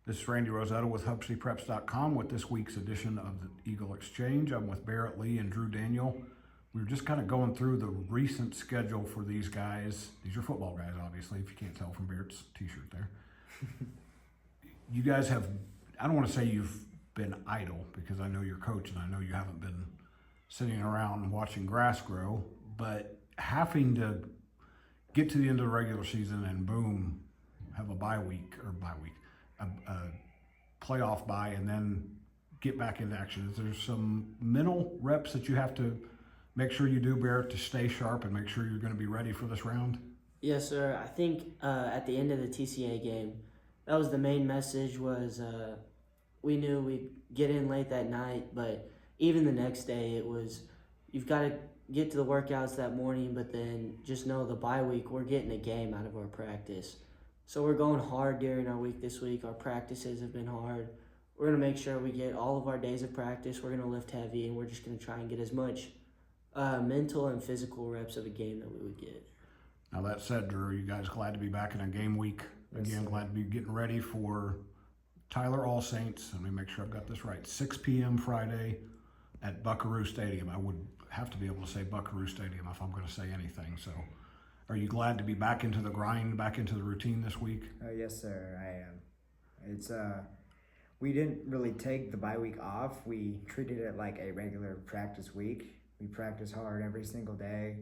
This is Randy Rosetta with HubCityPreps.com with this week's edition of the Eagle Exchange. I'm with Barrett Lee and Drew Daniel. We were just kind of going through the recent schedule for these guys. These are football guys, obviously, if you can't tell from Barrett's t-shirt there. You guys have, I don't want to say you've been idle, because I know you're coach and I know you haven't been sitting around watching grass grow, but having to get to the end of the regular season and boom, have a a playoff bye, and then get back into action. Is there some mental reps that you have to make sure you do, Barrett, to stay sharp and make sure you're going to be ready for this round? Yes, sir. I think at the end of the TCA game, that was the main message. Was we knew we'd get in late that night, but even the next day, it was you've got to get to the workouts that morning, but then just know the bye week, we're getting a game out of our practice. So we're going hard during our week this week. Our practices have been hard. We're going to make sure we get all of our days of practice. We're going to lift heavy, and we're just going to try and get as much mental and physical reps of a game that we would get. Now that said, Drew, are you guys glad to be back in a game week? Again, glad to be getting ready for Tyler All Saints. Let me make sure I've got this right. 6 p.m. Friday at Buckaroo Stadium. I would have to be able to say Buckaroo Stadium if I'm going to say anything. So are you glad to be back into the grind, back into the routine this week? Yes, sir, I am. It's we didn't really take the bye week off. We treated it like a regular practice week. We practiced hard every single day.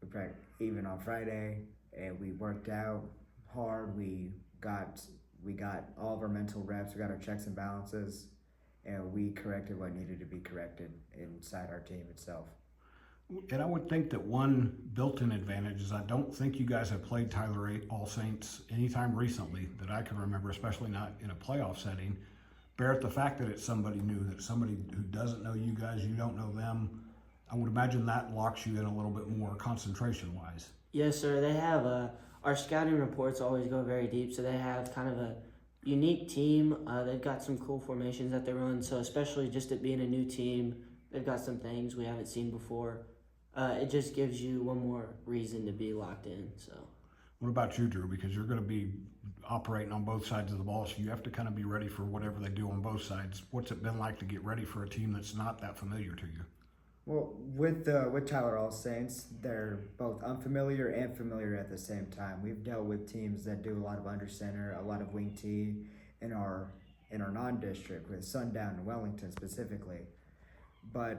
We practiced even on Friday, and we worked out hard. We got all of our mental reps. We got our checks and balances, and we corrected what needed to be corrected inside our team itself. And I would think that one built-in advantage is I don't think you guys have played Tyler All Saints anytime recently that I can remember, especially not in a playoff setting. Barrett, the fact that it's somebody new, that somebody who doesn't know you guys, you don't know them, I would imagine that locks you in a little bit more concentration-wise. Yes, sir. They have our scouting reports always go very deep, so they have kind of a unique team. They've got some cool formations that they run, so especially just it being a new team, they've got some things we haven't seen before. It just gives you one more reason to be locked in. So, what about you, Drew? Because you're going to be operating on both sides of the ball, so you have to kind of be ready for whatever they do on both sides. What's it been like to get ready for a team that's not that familiar to you? Well, with Tyler All Saints, they're both unfamiliar and familiar at the same time. We've dealt with teams that do a lot of under center, a lot of wing T in our non-district with Sundown and Wellington specifically, but